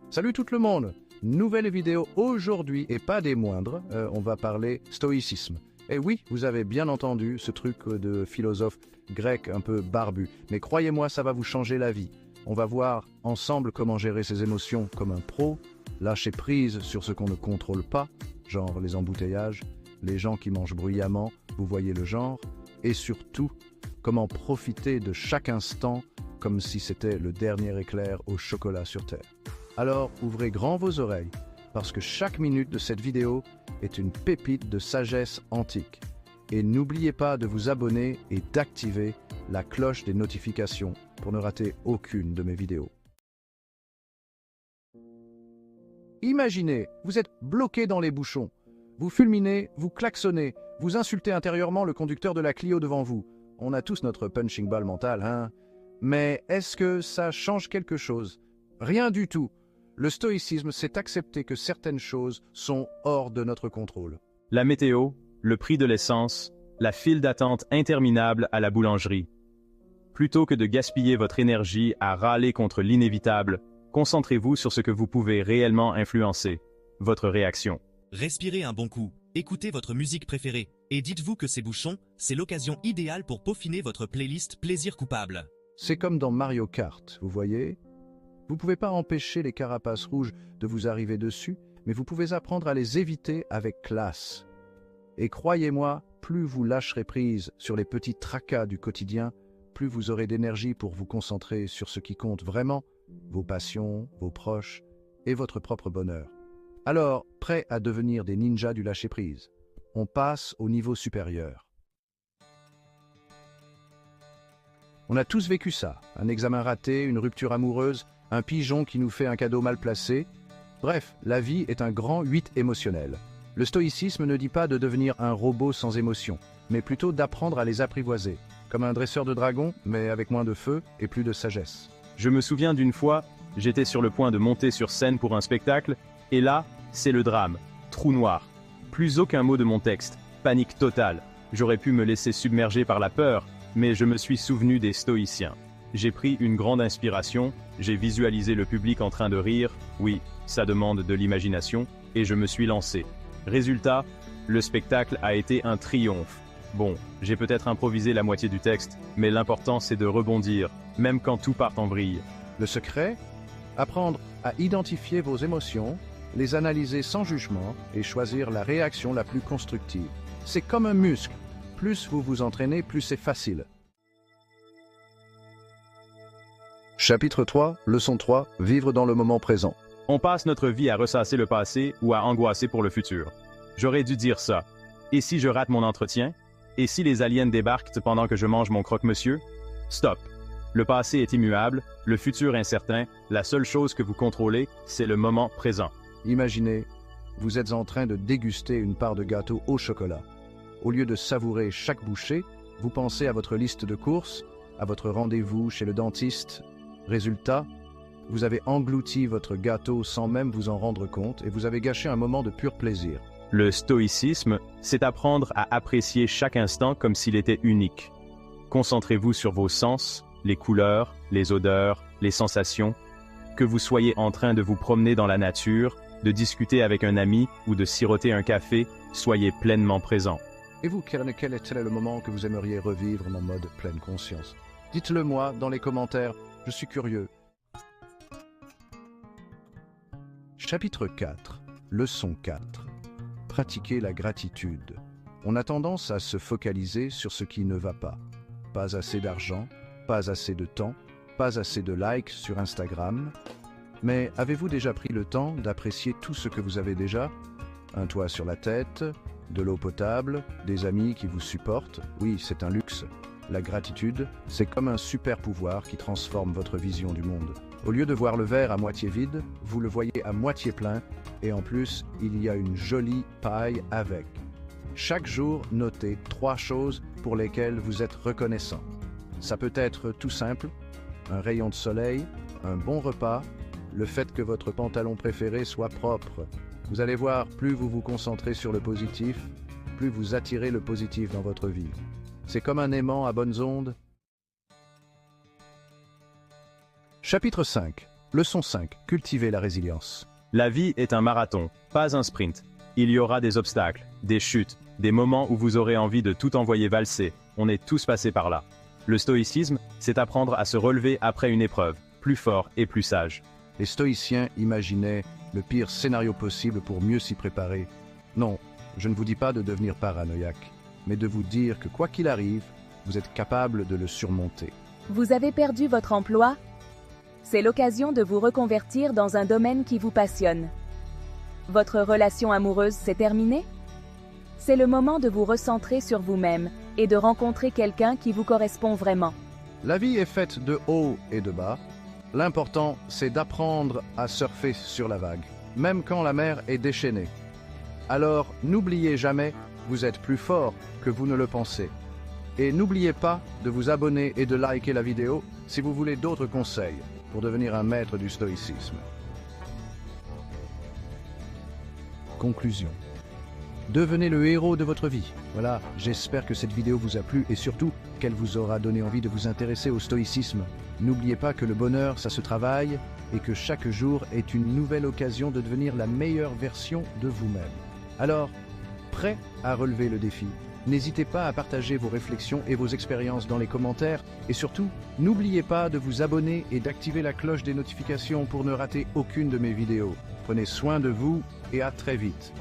Salut tout le monde! Nouvelle vidéo aujourd'hui et pas des moindres, on va parler stoïcisme. Et oui, vous avez bien entendu ce truc de philosophe grec un peu barbu, mais croyez-moi, ça va vous changer la vie. On va voir ensemble comment gérer ses émotions comme un pro, lâcher prise sur ce qu'on ne contrôle pas, genre les embouteillages, les gens qui mangent bruyamment, vous voyez le genre, et surtout, comment profiter de chaque instant comme si c'était le dernier éclair au chocolat sur Terre. Alors ouvrez grand vos oreilles, parce que chaque minute de cette vidéo est une pépite de sagesse antique. Et n'oubliez pas de vous abonner et d'activer la cloche des notifications pour ne rater aucune de mes vidéos. Imaginez, vous êtes bloqué dans les bouchons. Vous fulminez, vous klaxonnez, vous insultez intérieurement le conducteur de la Clio devant vous. On a tous notre punching ball mental, hein? Mais est-ce que ça change quelque chose? Rien du tout. Le stoïcisme, c'est accepter que certaines choses sont hors de notre contrôle. La météo, le prix de l'essence, la file d'attente interminable à la boulangerie. Plutôt que de gaspiller votre énergie à râler contre l'inévitable, concentrez-vous sur ce que vous pouvez réellement influencer, votre réaction. Respirez un bon coup, écoutez votre musique préférée, et dites-vous que ces bouchons, c'est l'occasion idéale pour peaufiner votre playlist Plaisir coupable. C'est comme dans Mario Kart, vous voyez? Vous ne pouvez pas empêcher les carapaces rouges de vous arriver dessus, mais vous pouvez apprendre à les éviter avec classe. Et croyez-moi, plus vous lâcherez prise sur les petits tracas du quotidien, plus vous aurez d'énergie pour vous concentrer sur ce qui compte vraiment, vos passions, vos proches et votre propre bonheur. Alors, prêt à devenir des ninjas du lâcher-prise, on passe au niveau supérieur. On a tous vécu ça, un examen raté, une rupture amoureuse, un pigeon qui nous fait un cadeau mal placé. Bref, la vie est un grand 8 émotionnel. Le stoïcisme ne dit pas de devenir un robot sans émotion, mais plutôt d'apprendre à les apprivoiser, comme un dresseur de dragons, mais avec moins de feu et plus de sagesse. Je me souviens d'une fois, j'étais sur le point de monter sur scène pour un spectacle, et là, c'est le drame. Trou noir. Plus aucun mot de mon texte. Panique totale. J'aurais pu me laisser submerger par la peur, mais je me suis souvenu des stoïciens. J'ai pris une grande inspiration, j'ai visualisé le public en train de rire, oui, ça demande de l'imagination, et je me suis lancé. Résultat, le spectacle a été un triomphe. Bon, j'ai peut-être improvisé la moitié du texte, mais l'important c'est de rebondir, même quand tout part en vrille. Le secret? Apprendre à identifier vos émotions, les analyser sans jugement et choisir la réaction la plus constructive. C'est comme un muscle. Plus vous vous entraînez, plus c'est facile. Chapitre 3, leçon 3, vivre dans le moment présent. On passe notre vie à ressasser le passé ou à angoisser pour le futur. J'aurais dû dire ça. Et si je rate mon entretien? Et si les aliens débarquent pendant que je mange mon croque-monsieur? Stop. Le passé est immuable, le futur incertain, la seule chose que vous contrôlez, c'est le moment présent. Imaginez, vous êtes en train de déguster une part de gâteau au chocolat. Au lieu de savourer chaque bouchée, vous pensez à votre liste de courses, à votre rendez-vous chez le dentiste. Résultat, vous avez englouti votre gâteau sans même vous en rendre compte et vous avez gâché un moment de pur plaisir. Le stoïcisme, c'est apprendre à apprécier chaque instant comme s'il était unique. Concentrez-vous sur vos sens, les couleurs, les odeurs, les sensations. Que vous soyez en train de vous promener dans la nature, de discuter avec un ami ou de siroter un café, soyez pleinement présent. Et vous, quel était le moment que vous aimeriez revivre en mode pleine conscience? Dites-le moi dans les commentaires, je suis curieux. Chapitre 4, leçon 4. Pratiquer la gratitude. On a tendance à se focaliser sur ce qui ne va pas. Pas assez d'argent, pas assez de temps, pas assez de likes sur Instagram. Mais avez-vous déjà pris le temps d'apprécier tout ce que vous avez déjà? Un toit sur la tête, de l'eau potable, des amis qui vous supportent? Oui, c'est un luxe. La gratitude, c'est comme un super pouvoir qui transforme votre vision du monde. Au lieu de voir le verre à moitié vide, vous le voyez à moitié plein, et en plus, il y a une jolie paille avec. Chaque jour, notez 3 choses pour lesquelles vous êtes reconnaissant. Ça peut être tout simple, un rayon de soleil, un bon repas, le fait que votre pantalon préféré soit propre. Vous allez voir, plus vous vous concentrez sur le positif, plus vous attirez le positif dans votre vie. C'est comme un aimant à bonnes ondes. Chapitre 5. Leçon 5. Cultivez la résilience. La vie est un marathon, pas un sprint. Il y aura des obstacles, des chutes, des moments où vous aurez envie de tout envoyer valser. On est tous passés par là. Le stoïcisme, c'est apprendre à se relever après une épreuve, plus fort et plus sage. Les stoïciens imaginaient le pire scénario possible pour mieux s'y préparer. Non, je ne vous dis pas de devenir paranoïaque, mais de vous dire que quoi qu'il arrive, vous êtes capable de le surmonter. Vous avez perdu votre emploi? C'est l'occasion de vous reconvertir dans un domaine qui vous passionne. Votre relation amoureuse s'est terminée? C'est le moment de vous recentrer sur vous-même et de rencontrer quelqu'un qui vous correspond vraiment. La vie est faite de hauts et de bas. L'important, c'est d'apprendre à surfer sur la vague, même quand la mer est déchaînée. Alors, n'oubliez jamais, vous êtes plus fort que vous ne le pensez. Et n'oubliez pas de vous abonner et de liker la vidéo si vous voulez d'autres conseils pour devenir un maître du stoïcisme. Conclusion. Devenez le héros de votre vie. Voilà, j'espère que cette vidéo vous a plu et surtout qu'elle vous aura donné envie de vous intéresser au stoïcisme. N'oubliez pas que le bonheur, ça se travaille et que chaque jour est une nouvelle occasion de devenir la meilleure version de vous-même. Alors, prêt à relever le défi? N'hésitez pas à partager vos réflexions et vos expériences dans les commentaires. Et surtout, n'oubliez pas de vous abonner et d'activer la cloche des notifications pour ne rater aucune de mes vidéos. Prenez soin de vous et à très vite.